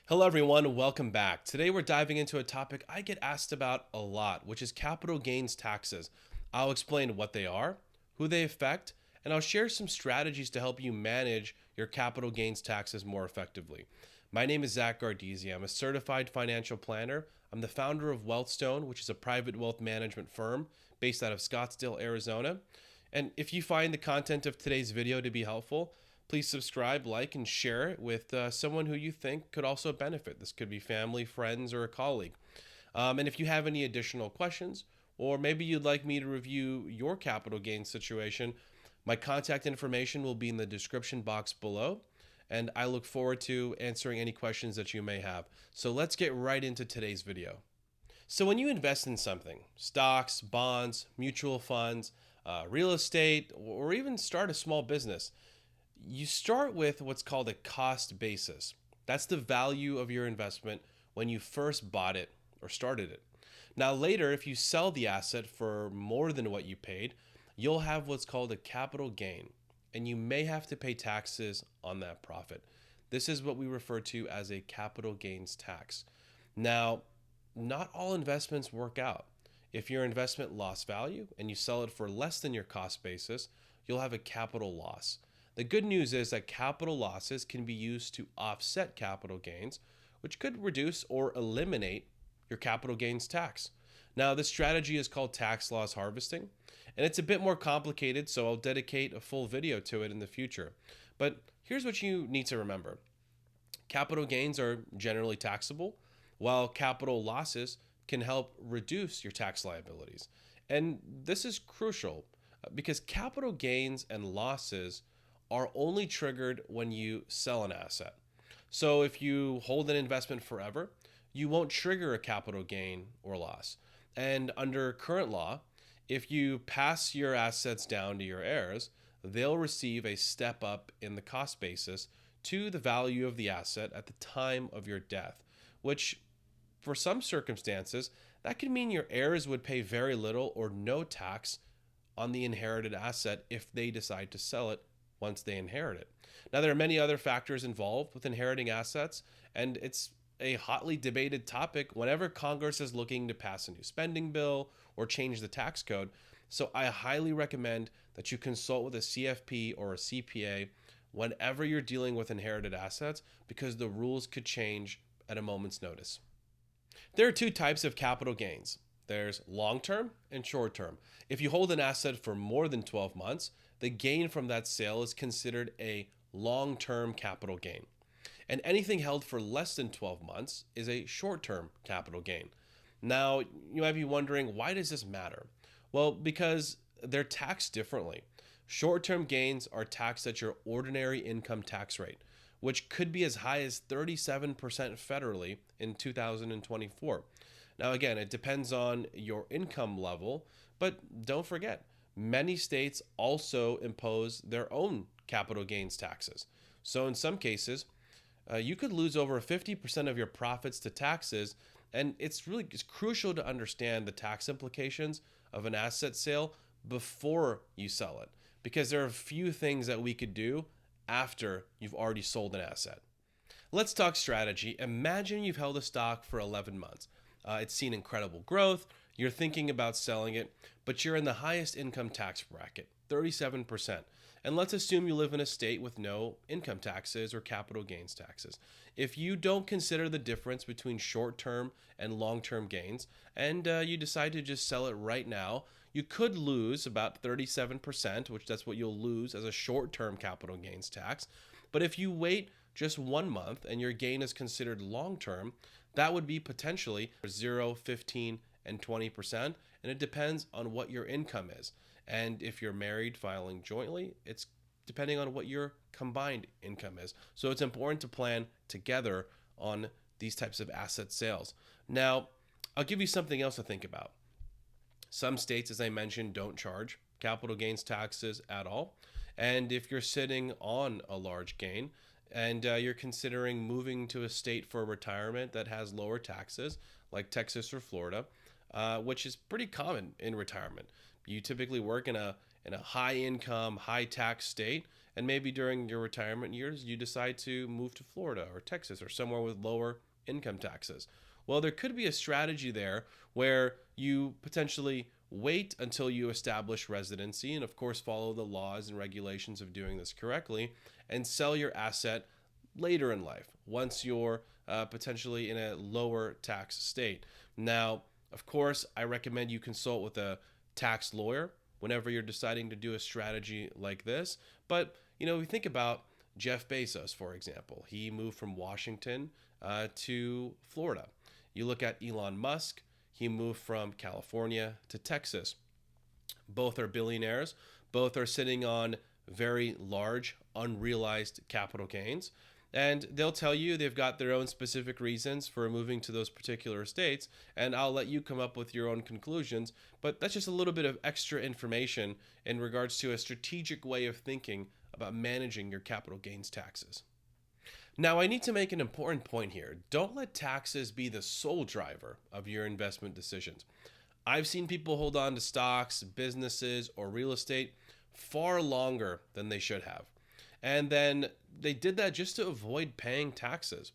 Hello everyone, welcome back. Today we're diving into a topic I get asked about a lot, which is capital gains taxes. I'll explain what they are, who they affect, and I'll share some strategies to help you manage your capital gains taxes more effectively. My name is Zach Gardesi. I'm a certified financial planner. I'm the founder of Wealthstone, which is a private wealth management firm based out of Scottsdale, Arizona. And if you find the content of today's video to be helpful, please subscribe, like, and share it with someone who you think could also benefit. This could be family, friends, or a colleague. And if you have any additional questions, or maybe you'd like me to review your capital gains situation, my contact information will be in the description box below. And I look forward to answering any questions that you may have. So let's get right into today's video. So when you invest in something, stocks, bonds, mutual funds, real estate, or even start a small business, you start with what's called a cost basis. That's the value of your investment when you first bought it or started it. Now, later, if you sell the asset for more than what you paid, you'll have what's called a capital gain, and you may have to pay taxes on that profit. This is what we refer to as a capital gains tax. Now, not all investments work out. If your investment lost value and you sell it for less than your cost basis, you'll have a capital loss. The good news is that capital losses can be used to offset capital gains, which could reduce or eliminate your capital gains tax. Now, this strategy is called tax loss harvesting, and it's a bit more complicated, so I'll dedicate a full video to it in the future. But here's what you need to remember. Capital gains are generally taxable, while capital losses can help reduce your tax liabilities. And this is crucial because capital gains and losses are only triggered when you sell an asset. So if you hold an investment forever, you won't trigger a capital gain or loss. And under current law, if you pass your assets down to your heirs, they'll receive a step up in the cost basis to the value of the asset at the time of your death, which for some circumstances, that could mean your heirs would pay very little or no tax on the inherited asset if they decide to sell it once they inherit it. Now, there are many other factors involved with inheriting assets, and it's a hotly debated topic whenever Congress is looking to pass a new spending bill or change the tax code. So I highly recommend that you consult with a CFP or a CPA whenever you're dealing with inherited assets, because the rules could change at a moment's notice. There are two types of capital gains. There's long-term and short-term. If you hold an asset for more than 12 months, the gain from that sale is considered a long-term capital gain. And anything held for less than 12 months is a short-term capital gain. Now, you might be wondering, why does this matter? Well, because they're taxed differently. Short-term gains are taxed at your ordinary income tax rate, which could be as high as 37% federally in 2024. Now, again, it depends on your income level, but don't forget, many states also impose their own capital gains taxes. So in some cases, you could lose over 50% of your profits to taxes, and it's crucial to understand the tax implications of an asset sale before you sell it, because there are a few things that we could do after you've already sold an asset. Let's talk strategy. Imagine you've held a stock for 11 months. It's seen incredible growth. You're thinking about selling it, but you're in the highest income tax bracket, 37%. And let's assume you live in a state with no income taxes or capital gains taxes. If you don't consider the difference between short-term and long-term gains, and you decide to just sell it right now, you could lose about 37%, which that's what you'll lose as a short-term capital gains tax. But if you wait just 1 month and your gain is considered long-term, that would be potentially 0, 15, and 20%, and it depends on what your income is. And if you're married filing jointly, it's depending on what your combined income is. So it's important to plan together on these types of asset sales. Now, I'll give you something else to think about. Some states, as I mentioned, don't charge capital gains taxes at all. And if you're sitting on a large gain, and you're considering moving to a state for retirement that has lower taxes, like Texas or Florida, which is pretty common in retirement. You typically work in in a high income, high tax state, and maybe during your retirement years, you decide to move to Florida or Texas or somewhere with lower income taxes. Well, there could be a strategy there where you potentially wait until you establish residency and, of course, follow the laws and regulations of doing this correctly and sell your asset later in life once you're potentially in a lower tax state. Now, of course, I recommend you consult with a tax lawyer whenever you're deciding to do a strategy like this. But, we think about Jeff Bezos, for example. He moved from Washington to Florida. You look at Elon Musk, he moved from California to Texas. Both are billionaires. Both are sitting on very large unrealized capital gains. And they'll tell you they've got their own specific reasons for moving to those particular states. And I'll let you come up with your own conclusions. But that's just a little bit of extra information in regards to a strategic way of thinking about managing your capital gains taxes. Now, I need to make an important point here. Don't let taxes be the sole driver of your investment decisions. I've seen people hold on to stocks, businesses, or real estate far longer than they should have. And then they did that just to avoid paying taxes.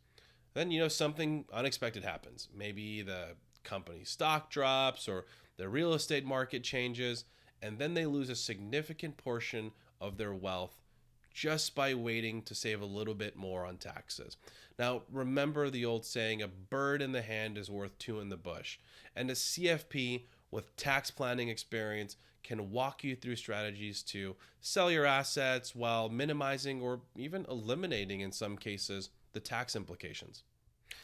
Then, something unexpected happens. Maybe the company's stock drops or the real estate market changes, and then they lose a significant portion of their wealth just by waiting to save a little bit more on taxes. Now, remember the old saying, a bird in the hand is worth two in the bush. And a CFP with tax planning experience can walk you through strategies to sell your assets while minimizing or even eliminating, in some cases, the tax implications.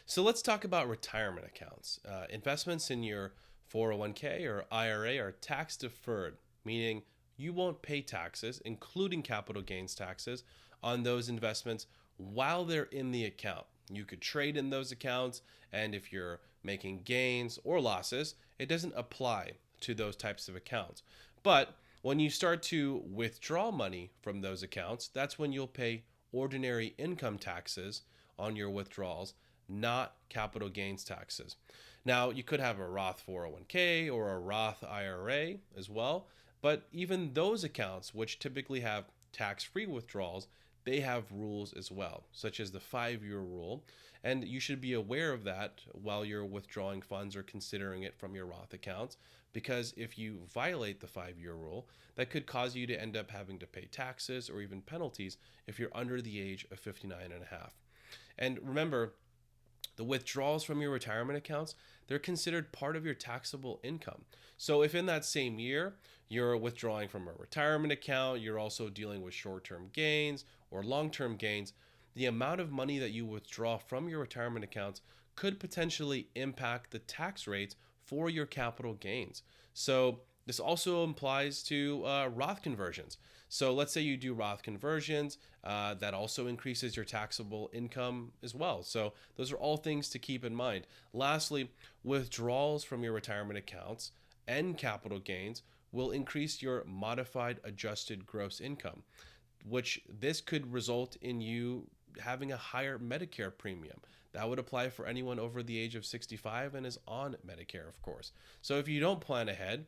So let's talk about retirement accounts. Investments in your 401k or IRA are tax deferred, meaning you won't pay taxes, including capital gains taxes, on those investments while they're in the account. You could trade in those accounts, and if you're making gains or losses, it doesn't apply to those types of accounts. But when you start to withdraw money from those accounts, that's when you'll pay ordinary income taxes on your withdrawals, not capital gains taxes. Now, you could have a Roth 401k or a Roth IRA as well. But even those accounts, which typically have tax-free withdrawals, they have rules as well, such as the 5-year rule. And you should be aware of that while you're withdrawing funds or considering it from your Roth accounts, because if you violate the 5-year rule, that could cause you to end up having to pay taxes or even penalties if you're under the age of 59 and a half. And remember, the withdrawals from your retirement accounts, they're considered part of your taxable income. So if in that same year you're withdrawing from a retirement account, you're also dealing with short-term gains or long-term gains, the amount of money that you withdraw from your retirement accounts could potentially impact the tax rates for your capital gains. So this also applies to Roth conversions. So let's say you do Roth conversions, that also increases your taxable income as well. So those are all things to keep in mind. Lastly, withdrawals from your retirement accounts and capital gains will increase your modified adjusted gross income, which this could result in you having a higher Medicare premium. That would apply for anyone over the age of 65 and is on Medicare, of course. So if you don't plan ahead,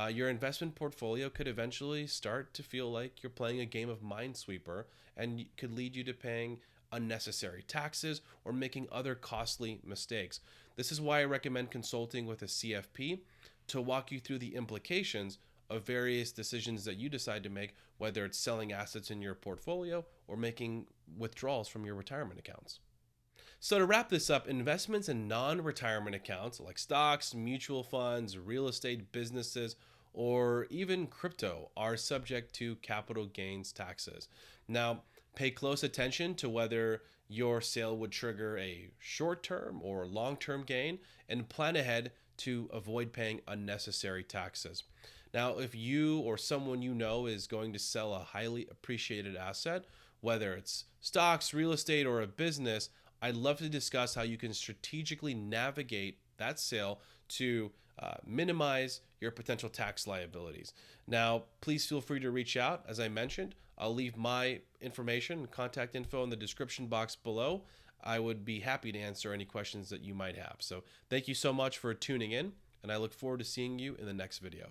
your investment portfolio could eventually start to feel like you're playing a game of Minesweeper and could lead you to paying unnecessary taxes or making other costly mistakes. This is why I recommend consulting with a CFP to walk you through the implications of various decisions that you decide to make, whether it's selling assets in your portfolio or making withdrawals from your retirement accounts. So to wrap this up, investments in non-retirement accounts like stocks, mutual funds, real estate businesses, or even crypto are subject to capital gains taxes. Now, pay close attention to whether your sale would trigger a short-term or long-term gain and plan ahead to avoid paying unnecessary taxes. Now, if you or someone you know is going to sell a highly appreciated asset, whether it's stocks, real estate, or a business, I'd love to discuss how you can strategically navigate that sale to minimize your potential tax liabilities. Now, please feel free to reach out. As I mentioned, I'll leave my information and contact info in the description box below. I would be happy to answer any questions that you might have. So thank you so much for tuning in, and I look forward to seeing you in the next video.